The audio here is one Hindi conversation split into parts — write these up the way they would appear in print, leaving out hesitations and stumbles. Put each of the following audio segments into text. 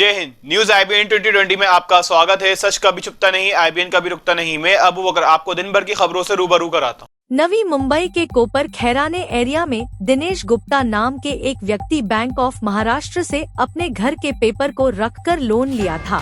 जय हिंद। न्यूज आईबीएन 2020 में आपका स्वागत है। सच कभी छुपता नहीं, आईबीएन कभी रुकता नहीं। मैं अबू बकर आपको दिन भर की खबरों से रूबरू कराता हूँ। नवी मुंबई के कोपर खैराने एरिया में दिनेश गुप्ता नाम के एक व्यक्ति बैंक ऑफ महाराष्ट्र से अपने घर के पेपर को रखकर लोन लिया था।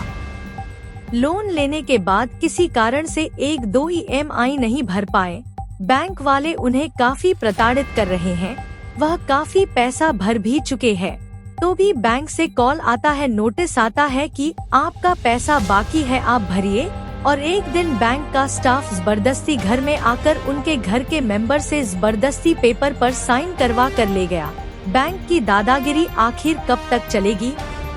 लोन लेने के बाद किसी कारण से 1-2 EMI नहीं भर पाए। बैंक वाले उन्हें काफी प्रताड़ित कर रहे हैं। वह काफी पैसा भर भी चुके हैं, तो भी बैंक से कॉल आता है, नोटिस आता है कि आपका पैसा बाकी है, आप भरिए। और एक दिन बैंक का स्टाफ जबरदस्ती घर में आकर उनके घर के मेंबर से जबरदस्ती पेपर पर साइन करवा कर ले गया। बैंक की दादागिरी आखिर कब तक चलेगी?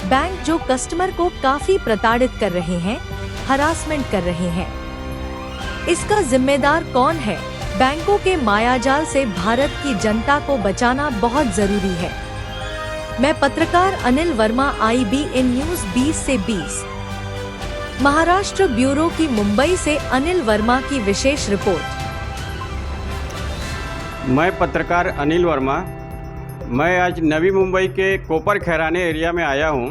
बैंक जो कस्टमर को काफी प्रताड़ित कर रहे हैं, हरासमेंट कर रहे हैं, इसका जिम्मेदार कौन है? बैंकों के मायाजाल से भारत की जनता को बचाना बहुत जरूरी है। मैं पत्रकार अनिल वर्मा, IBN न्यूज 20 से 20 महाराष्ट्र ब्यूरो की मुंबई से अनिल वर्मा की विशेष रिपोर्ट। मैं पत्रकार अनिल वर्मा। मैं आज नवी मुंबई के कोपर खैराने एरिया में आया हूँ।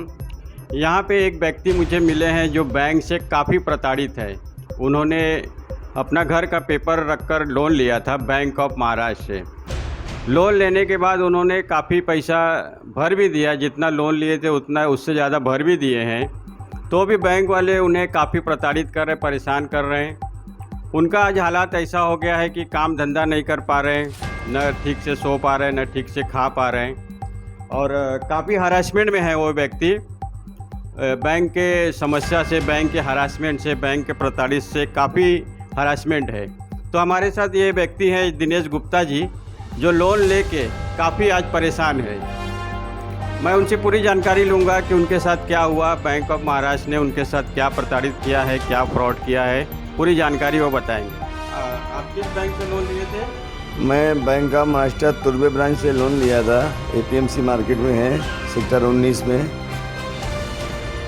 यहाँ पे एक व्यक्ति मुझे मिले हैं जो बैंक से काफ़ी प्रताड़ित है। उन्होंने अपना घर का पेपर रखकर लोन लिया था बैंक ऑफ महाराष्ट्र से। लोन लेने के बाद उन्होंने काफ़ी पैसा भर भी दिया, जितना लोन लिए थे उतना उससे ज़्यादा भर भी दिए हैं, तो भी बैंक वाले उन्हें काफ़ी प्रताड़ित कर रहे, परेशान कर रहे हैं। उनका आज हालात ऐसा हो गया है कि काम धंधा नहीं कर पा रहे हैं, न ठीक से सो पा रहे हैं, न ठीक से खा पा रहे हैं, और काफ़ी हरासमेंट में है वो व्यक्ति। बैंक के समस्या से, बैंक के हरासमेंट से, बैंक के प्रताड़ित से काफ़ी हरासमेंट है। तो हमारे साथ ये व्यक्ति हैं दिनेश गुप्ता जी, जो लोन लेके काफ़ी आज परेशान है। मैं उनसे पूरी जानकारी लूँगा कि उनके साथ क्या हुआ, बैंक ऑफ महाराष्ट्र ने उनके साथ क्या प्रताड़ित किया है, क्या फ्रॉड किया है, पूरी जानकारी वो बताएंगे। आप किस बैंक से लोन लिए थे? मैं बैंक ऑफ महाराष्ट्र तुर्बे ब्रांच से लोन लिया था। APMC मार्केट में है, सेक्टर 19 में,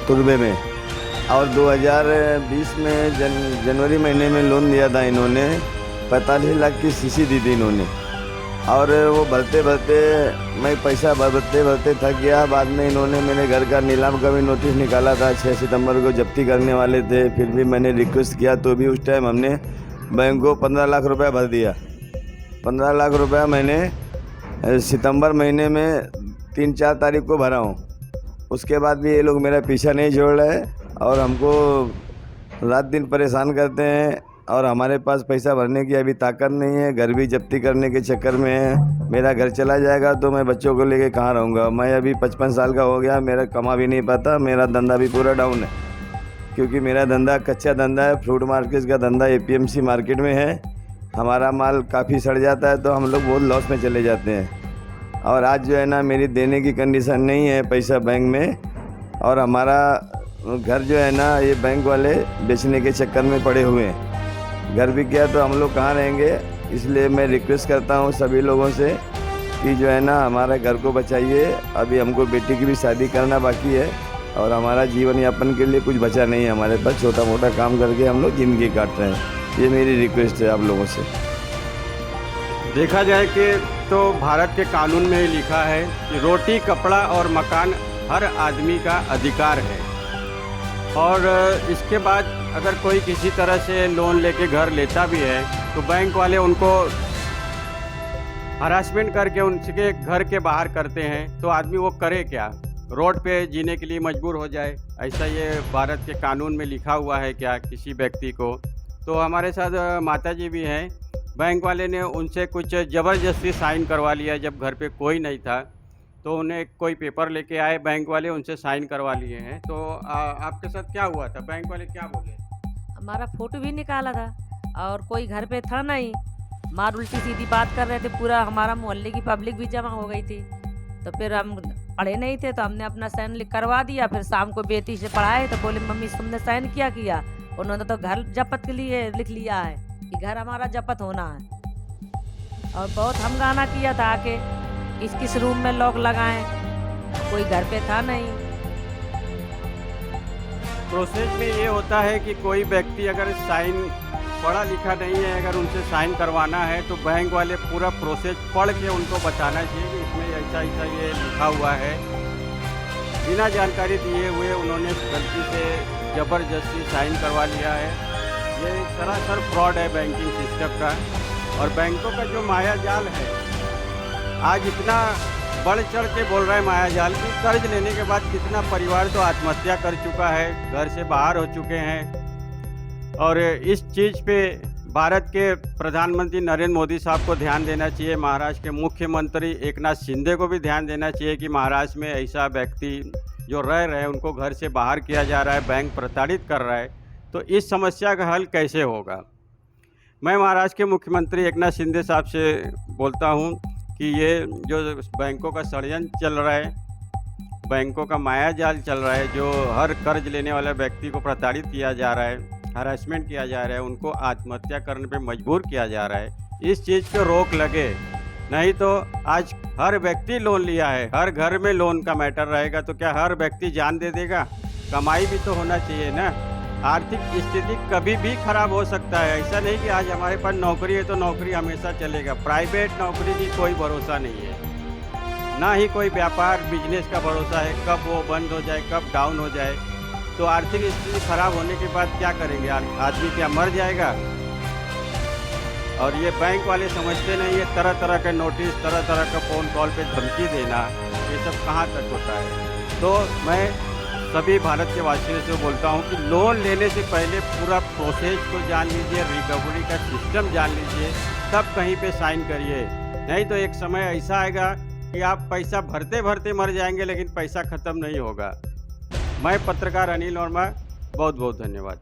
तुर्बे में। और 2020 में जनवरी महीने में लोन लिया था इन्होंने। 45 लाख की CC दी थी इन्होंने, और वो भरते भरते मैं पैसा भरते भरते थक गया। बाद में इन्होंने मेरे घर का नीलाम का भी नोटिस निकाला था। 6 सितंबर को जब्ती करने वाले थे, फिर भी मैंने रिक्वेस्ट किया तो भी उस टाइम हमने बैंक को 15 लाख रुपया भर दिया। 15 लाख रुपया मैंने सितंबर महीने में 3-4 तारीख को भरा हूँ। उसके बाद भी ये लोग मेरा पीछा नहीं छोड़ रहे और हमको रात दिन परेशान करते हैं, और हमारे पास पैसा भरने की अभी ताकत नहीं है। घर भी जब्ती करने के चक्कर में है। मेरा घर चला जाएगा तो मैं बच्चों को लेके कहाँ रहूँगा? मैं अभी 55 साल का हो गया, मेरा कमा भी नहीं पाता। मेरा धंधा भी पूरा डाउन है, क्योंकि मेरा धंधा कच्चा धंधा है। फ्रूट मार्केट का धंधा APMC मार्केट में है। हमारा माल काफ़ी सड़ जाता है तो हम लोग बहुत लॉस में चले जाते हैं। और आज जो है ना, मेरी देने की कंडीशन नहीं है पैसा बैंक में, और हमारा घर जो है ना, ये बैंक वाले बेचने के चक्कर में पड़े हुए हैं। घर भी गया तो हम लोग कहाँ रहेंगे? इसलिए मैं रिक्वेस्ट करता हूँ सभी लोगों से कि जो है ना, हमारे घर को बचाइए। अभी हमको बेटी की भी शादी करना बाकी है, और हमारा जीवन यापन के लिए कुछ बचा नहीं है हमारे पास। छोटा मोटा काम करके हम लोग ज़िंदगी काट रहे हैं। ये मेरी रिक्वेस्ट है आप लोगों से। देखा जाए कि तो भारत के कानून में ही लिखा है कि रोटी, कपड़ा और मकान हर आदमी का अधिकार है। और इसके बाद अगर कोई किसी तरह से लोन लेके घर लेता भी है तो बैंक वाले उनको हरासमेंट करके उनके घर के बाहर करते हैं, तो आदमी वो करे क्या? रोड पे जीने के लिए मजबूर हो जाए, ऐसा ये भारत के कानून में लिखा हुआ है क्या किसी व्यक्ति को? तो हमारे साथ माता जी भी हैं। बैंक वाले ने उनसे कुछ ज़बरदस्ती साइन करवा लिया। जब घर पे कोई नहीं था तो उन्हें कोई पेपर लेके आए बैंक वाले, उनसे साइन करवा लिए हैं। तो आपके साथ क्या हुआ था? बैंक वाले क्या बोले? हमारा फोटो भी निकाला था, और कोई घर पे था नहीं। मार उल्टी सीधी बात कर रहे थे। पूरा हमारा मोहल्ले की पब्लिक भी जमा हो गई थी। तो फिर हम पढ़े नहीं थे, तो हमने अपना साइन करवा दिया। फिर शाम को बेटी से पढ़ाए तो बोले, मम्मी तुमने साइन क्या किया? उन्होंने तो घर जब्त के लिए लिख लिया है कि घर हमारा जब्त होना है। और बहुत हम गाना किया था कि किस रूम में लॉक लगाएं, कोई घर पे था नहीं। प्रोसेस में ये होता है कि कोई व्यक्ति अगर साइन, पढ़ा लिखा नहीं है, अगर उनसे साइन करवाना है तो बैंक वाले पूरा प्रोसेस पढ़ के उनको बताना चाहिए कि इसमें ऐसा ऐसा ये लिखा हुआ है। बिना जानकारी दिए हुए उन्होंने गलती से ज़बरदस्ती साइन करवा लिया है। ये सरासर फ्रॉड है बैंकिंग सिस्टम का। और बैंकों का जो माया जाल है, आज इतना बढ़ चढ़ के बोल रहा है माया जाल की, कर्ज लेने के बाद कितना परिवार तो आत्महत्या कर चुका है, घर से बाहर हो चुके हैं। और इस चीज़ पे भारत के प्रधानमंत्री नरेंद्र मोदी साहब को ध्यान देना चाहिए, महाराष्ट्र के मुख्यमंत्री एकनाथ शिंदे को भी ध्यान देना चाहिए कि महाराष्ट्र में ऐसा व्यक्ति जो रह रहे हैं उनको घर से बाहर किया जा रहा है, बैंक प्रताड़ित कर रहा है, तो इस समस्या का हल कैसे होगा। मैं महाराष्ट्र के मुख्यमंत्री एकनाथ शिंदे साहब से बोलता हूं कि ये जो बैंकों का षड्यंत्र चल रहा है, बैंकों का माया जाल चल रहा है, जो हर कर्ज लेने वाले व्यक्ति को प्रताड़ित किया जा रहा है, हरासमेंट किया जा रहा है, उनको आत्महत्या करने पे मजबूर किया जा रहा है, इस चीज़ पे रोक लगे। नहीं तो आज हर व्यक्ति लोन लिया है, हर घर में लोन का मैटर रहेगा तो क्या हर व्यक्ति जान दे देगा? कमाई भी तो होना चाहिए ना। आर्थिक स्थिति कभी भी खराब हो सकता है। ऐसा नहीं कि आज हमारे पास नौकरी है तो नौकरी हमेशा चलेगा। प्राइवेट नौकरी की कोई भरोसा नहीं है, ना ही कोई व्यापार बिजनेस का भरोसा है, कब वो बंद हो जाए, कब डाउन हो जाए। तो आर्थिक स्थिति खराब होने के बाद क्या करेंगे? आदमी क्या मर जाएगा? और ये बैंक वाले समझते नहीं, ये तरह तरह के नोटिस, तरह तरह का फ़ोन कॉल पे धमकी देना, ये सब कहाँ तक होता है। तो मैं सभी भारत के वासियों से बोलता हूँ कि लोन लेने से पहले पूरा प्रोसेस को जान लीजिए, रिकवरी का सिस्टम जान लीजिए, तब कहीं पे साइन करिए। नहीं तो एक समय ऐसा आएगा कि आप पैसा भरते भरते मर जाएंगे, लेकिन पैसा ख़त्म नहीं होगा। मैं पत्रकार अनिल वर्मा, बहुत बहुत धन्यवाद।